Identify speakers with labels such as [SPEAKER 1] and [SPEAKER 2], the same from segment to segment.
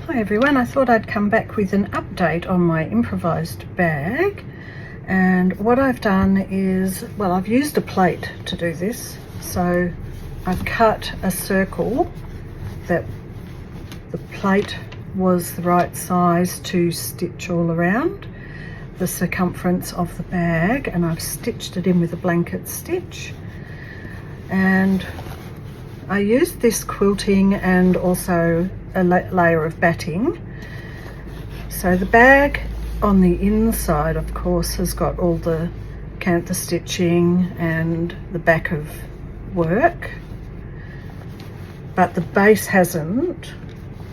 [SPEAKER 1] Hi everyone, I thought I'd come back with an update on my improvised bag. And what I've done is, well, I've used a plate to do this. So I've cut a circle that the plate was the right size to stitch all around the circumference of the bag, and I've stitched it in with a blanket stitch. And I used this quilting and also a layer of batting. So the bag on the inside, of course, has got all the cantha stitching and the back of work, but the base hasn't.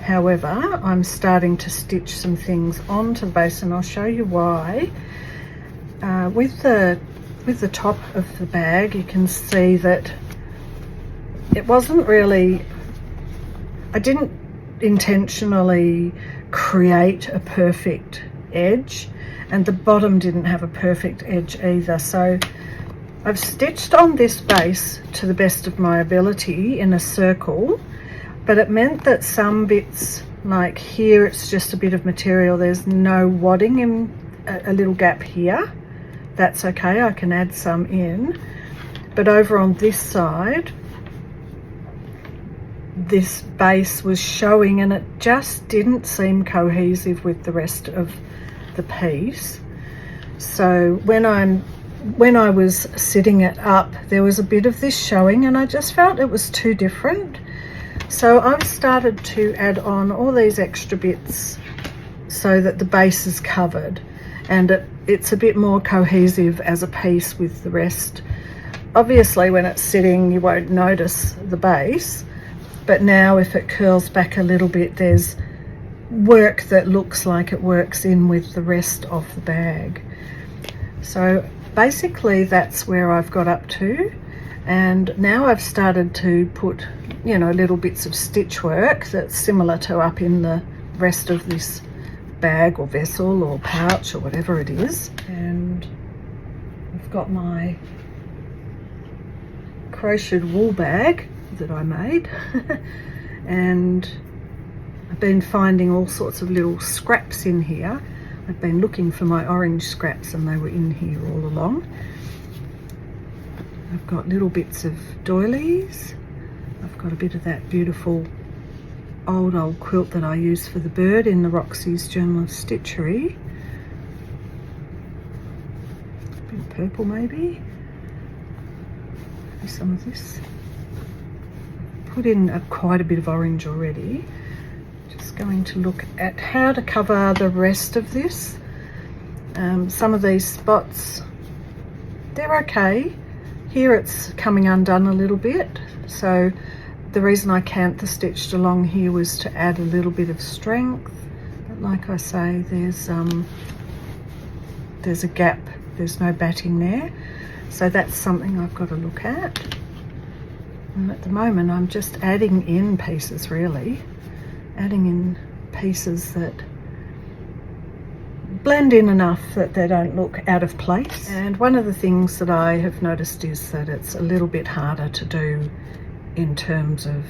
[SPEAKER 1] However, I'm starting to stitch some things onto the base, and I'll show you why. With the top of the bag, you can see that it wasn't really, I didn't intentionally create a perfect edge, and the bottom didn't have a perfect edge either. So I've stitched on this base to the best of my ability in a circle, but it meant that some bits, like here, it's just a bit of material, there's no wadding in a little gap here. That's okay, I can add some in. But over on this side, this base was showing, and it just didn't seem cohesive with the rest of the piece. So when I was sitting it up, there was a bit of this showing, and I just felt it was too different. So I've started to add on all these extra bits so that the base is covered, and it's a bit more cohesive as a piece with the rest. Obviously when it's sitting you won't notice the base, but now if it curls back a little bit, there's work that looks like it works in with the rest of the bag. So basically that's where I've got up to, and now I've started to put, you know, little bits of stitch work that's similar to up in the rest of this bag or vessel or pouch or whatever it is. And I've got my crocheted wool bag that I made and I've been finding all sorts of little scraps in here. I've been looking for my orange scraps and they were in here all along. I've got little bits of doilies. I've got a bit of that beautiful old quilt that I used for the bird in the Roxy's Journal of Stitchery. A bit of purple maybe. Maybe some of this. Put in quite a bit of orange already. Just going to look at how to cover the rest of this. Some of these spots, they're okay. Here it's coming undone a little bit, so the reason I cantha stitched along here was to add a little bit of strength. But like I say, there's a gap, there's no batting there, so that's something I've got to look at. And at the moment I'm just adding in pieces, really. Adding in pieces that blend in enough that they don't look out of place. And one of the things that I have noticed is that it's a little bit harder to do in terms of,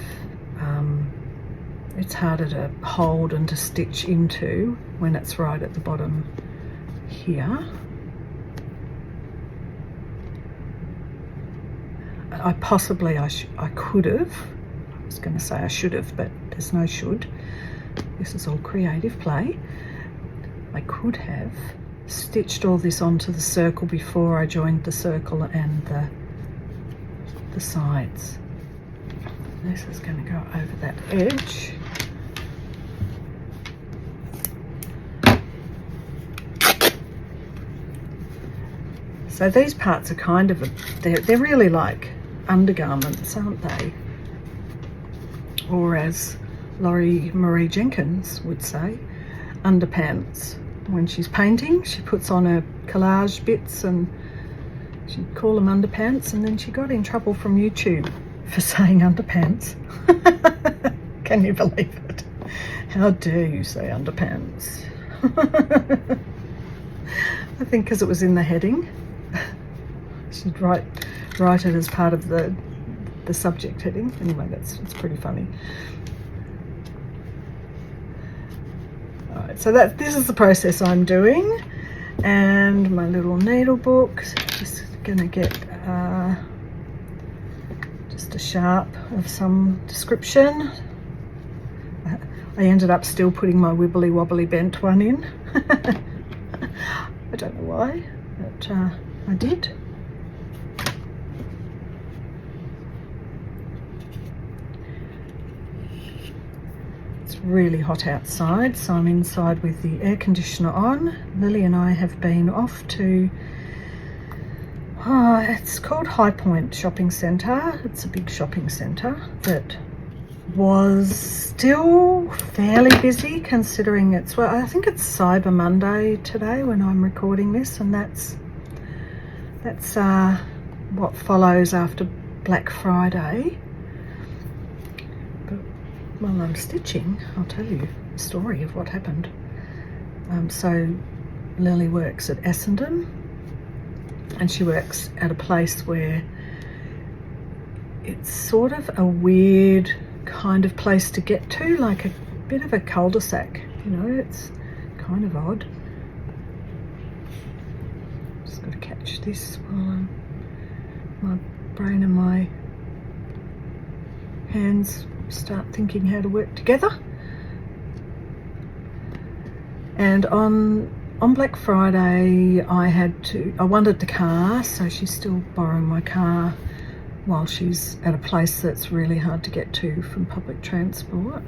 [SPEAKER 1] it's harder to hold and to stitch into when it's right at the bottom here. I could have, I was going to say I should have, but there's no should. This is all creative play. I could have stitched all this onto the circle before I joined the circle and the sides. This is going to go over that edge. So these parts are kind of, they're really like undergarments, aren't they? Or as Laurie Marie Jenkins would say, underpants. When she's painting, she puts on her collage bits and she'd call them underpants, and then she got in trouble from YouTube for saying underpants. Can you believe it? How dare you say underpants? I think because it was in the heading. She'd write it as part of the subject heading. Anyway, it's pretty funny. So this is the process I'm doing, and my little needle book. Just gonna get just a sharp of some description. I ended up still putting my wibbly wobbly bent one in. I don't know why, but I did. It's really hot outside, so I'm inside with the air conditioner on. Lily and I have been off to, it's called High Point Shopping Centre. It's a big shopping centre that was still fairly busy considering it's, well, I think it's Cyber Monday today when I'm recording this, and that's what follows after Black Friday. But while I'm stitching, I'll tell you the story of what happened. So Lily works at Essendon, and she works at a place where it's sort of a weird kind of place to get to, like a bit of a cul-de-sac, you know. It's kind of odd. Just got to catch this while my brain and my hands start thinking how to work together. And on Black Friday I wanted the car, so she's still borrowing my car while she's at a place that's really hard to get to from public transport.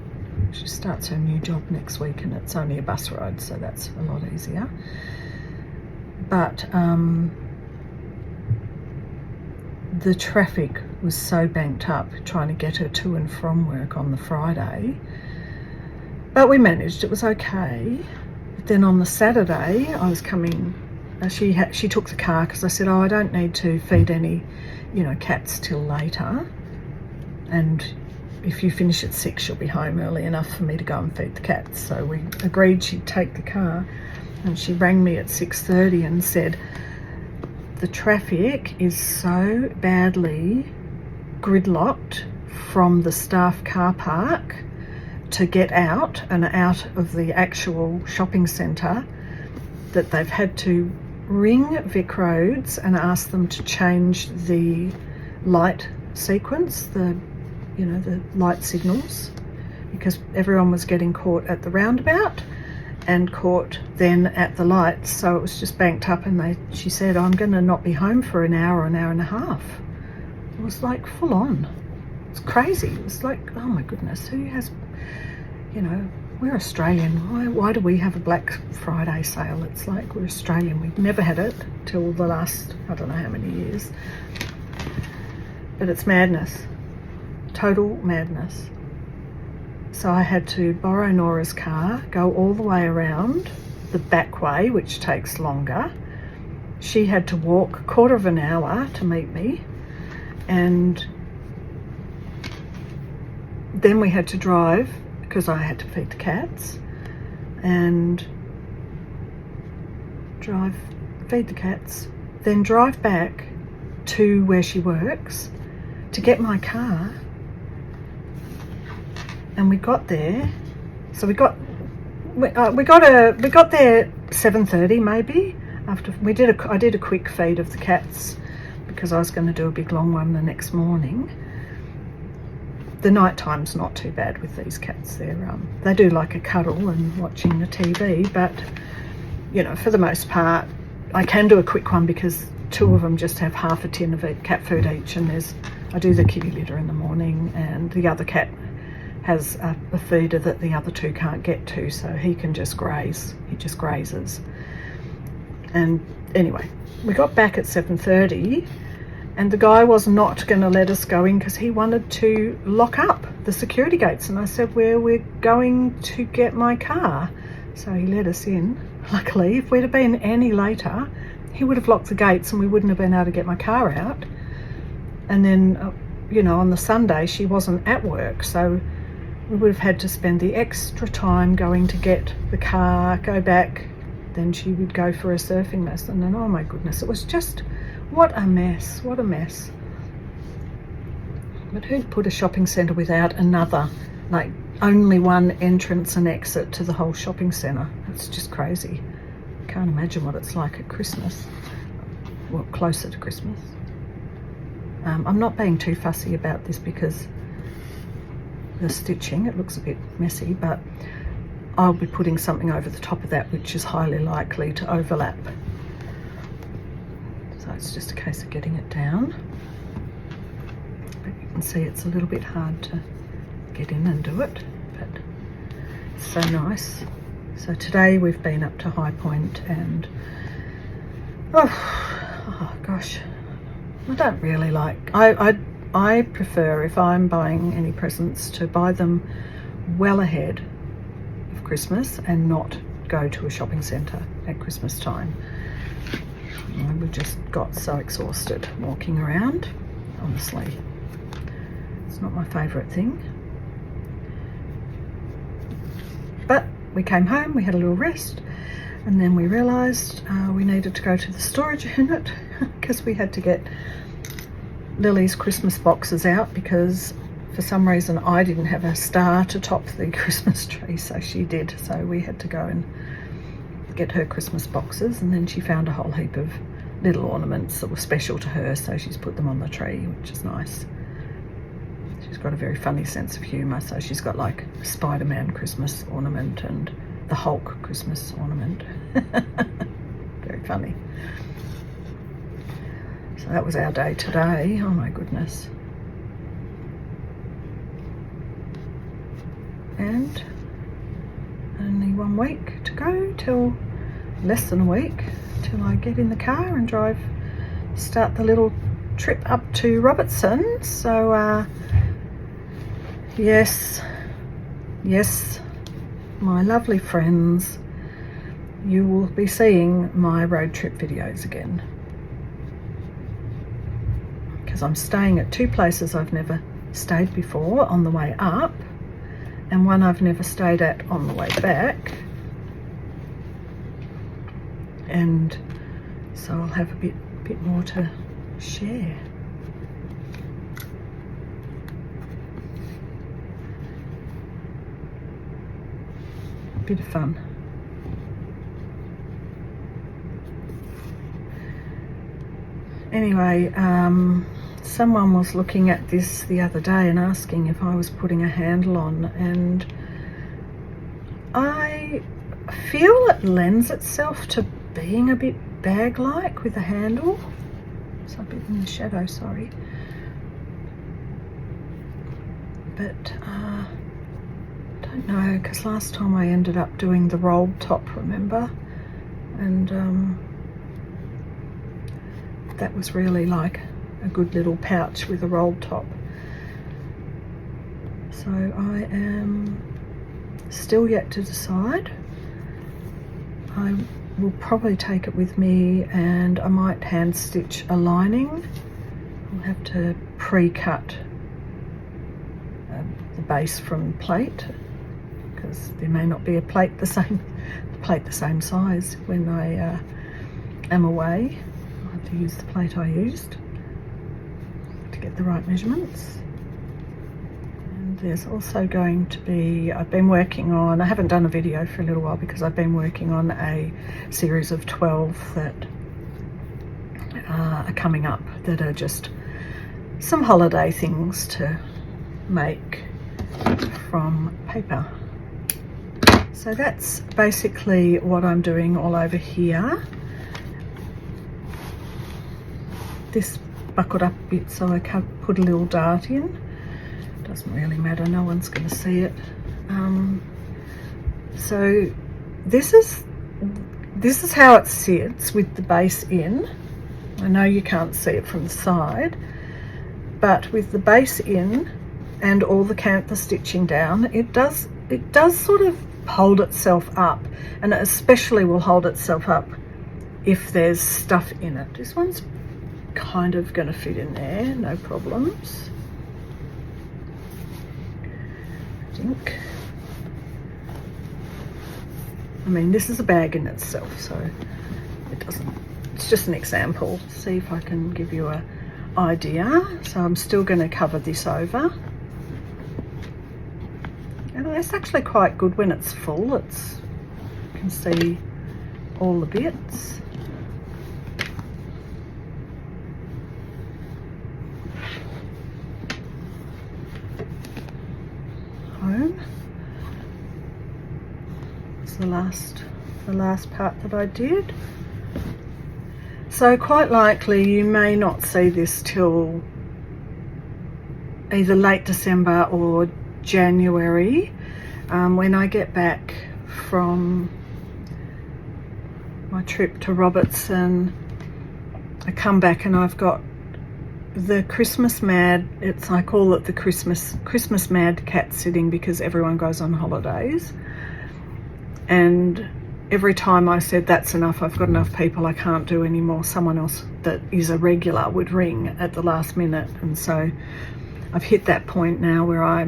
[SPEAKER 1] She starts her new job next week and it's only a bus ride, so that's a lot easier. But the traffic was so banked up trying to get her to and from work on the Friday, but we managed, it was okay. But then on the Saturday I was coming, she took the car because I said, I don't need to feed any cats till later, and if you finish at 6 you'll be home early enough for me to go and feed the cats. So we agreed she'd take the car, and she rang me at 6:30 and said the traffic is so badly gridlocked from the staff car park to get out and out of the actual shopping centre that they've had to ring Vic Roads and ask them to change the light sequence, the light signals, because everyone was getting caught at the roundabout and caught then at the lights, so it was just banked up. And she said, I'm going to not be home for an hour and a half. It was like full on. It's crazy. It was like, oh my goodness, who has, we're Australian. Why do we have a Black Friday sale? It's like, we're Australian. We've never had it till the last, I don't know how many years. But it's madness. Total madness. So I had to borrow Nora's car, go all the way around the back way, which takes longer. She had to walk a quarter of an hour to meet me. And then we had to drive, because I had to feed the cats, and feed the cats, then drive back to where she works to get my car. And we got there, so we got there 7:30 maybe. After I did a quick feed of the cats because I was going to do a big long one the next morning. The night time's not too bad with these cats. They do like a cuddle and watching the TV, but for the most part I can do a quick one because 2 of them just have half a tin of cat food each, and I do the kitty litter in the morning, and the other cat has a feeder that the other 2 can't get to, so he can just graze. He just grazes. And anyway, we got back at 7:30, and the guy was not going to let us go in because he wanted to lock up the security gates. And I said, we're going to get my car. So he let us in. Luckily, if we'd have been any later, he would have locked the gates and we wouldn't have been able to get my car out. And then, on the Sunday, she wasn't at work, so we would have had to spend the extra time going to get the car, go back, then she would go for a surfing lesson, and oh my goodness, it was just, what a mess. But who'd put a shopping centre without another, only one entrance and exit to the whole shopping centre. It's just crazy. Can't imagine what it's like at Christmas. Well, closer to Christmas. I'm not being too fussy about this because the stitching, it looks a bit messy, but I'll be putting something over the top of that which is highly likely to overlap. So it's just a case of getting it down. But you can see it's a little bit hard to get in and do it, but it's so nice. So today we've been up to High Point and oh gosh, I don't really like, I prefer, if I'm buying any presents, to buy them well ahead of Christmas and not go to a shopping centre at Christmas time. We just got so exhausted walking around, honestly. It's not my favourite thing. But we came home, we had a little rest, and then we realised we needed to go to the storage unit because we had to get Lily's Christmas boxes out because for some reason I didn't have a star to top the Christmas tree, so she did. So we had to go and get her Christmas boxes, and then she found a whole heap of little ornaments that were special to her, so she's put them on the tree, which is nice. She's got a very funny sense of humour, so she's got like a Spider-Man Christmas ornament and the Hulk Christmas ornament. Very funny. So that was our day today. Oh my goodness. And only 1 week to go, till less than a week, till I get in the car and start the little trip up to Robertson. So yes, my lovely friends, you will be seeing my road trip videos again, because I'm staying at 2 places I've never stayed before on the way up, and one I've never stayed at on the way back, and so I'll have a bit more to share. Bit of fun. Anyway, someone was looking at this the other day and asking if I was putting a handle on, and I feel it lends itself to being a bit bag-like with a handle. It's a bit in the shadow, sorry. But don't know, because last time I ended up doing the rolled top, remember? And that was really like a good little pouch with a rolled top. So I am still yet to decide. I will probably take it with me, and I might hand stitch a lining. I'll have to pre-cut the base from plate, because there may not be a plate the same size when I am away. I'll have to use the plate I used to get the right measurements. And there's also going to be, I've been working on, I haven't done a video for a little while because I've been working on a series of 12 that are coming up, that are just some holiday things to make from paper. So that's basically what I'm doing all over here. This buckled up a bit, so I can put a little dart in. Doesn't really matter, no one's going to see it. So this is how it sits with the base in. I know you can't see it from the side, but with the base in and all the cantha stitching down, it does sort of hold itself up, and it especially will hold itself up if there's stuff in it. This one's kind of going to fit in there, no problems, I think. I mean, this is a bag in itself, so it's just an example. See if I can give you an idea. So I'm still going to cover this over, and it's actually quite good when it's full. You can see all the bits. Home. It's the last part that I did. So quite likely you may not see this till either late December or January, when I get back from my trip to Robertson. I come back and I've got the Christmas mad, I call it the Christmas mad cat sitting, because everyone goes on holidays, and every time I said that's enough, I've got enough people, I can't do anymore, someone else that is a regular would ring at the last minute. And so I've hit that point now where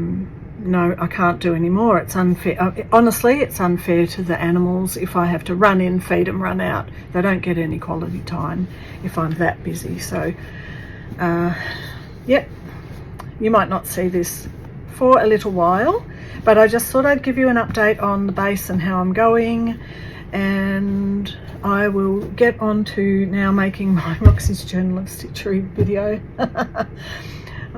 [SPEAKER 1] no, I can't do anymore. It's unfair. Honestly, it's unfair to the animals if I have to run in, feed them, run out. They don't get any quality time if I'm that busy. So, yep, you might not see this for a little while, but I just thought I'd give you an update on the base and how I'm going, and I will get on to now making my Roxy's Journal of Stitchery video.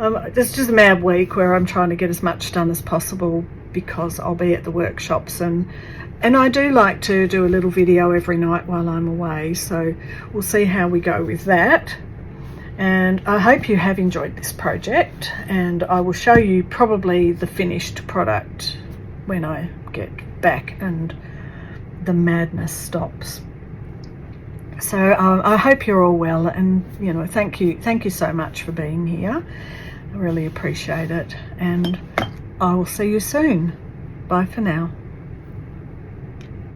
[SPEAKER 1] It's just a mad week where I'm trying to get as much done as possible because I'll be at the workshops, and I do like to do a little video every night while I'm away, so we'll see how we go with that. And I hope you have enjoyed this project, and I will show you probably the finished product when I get back and the madness stops. So I hope you're all well, and you know, thank you so much for being here. I really appreciate it, and I will see you soon. Bye for now.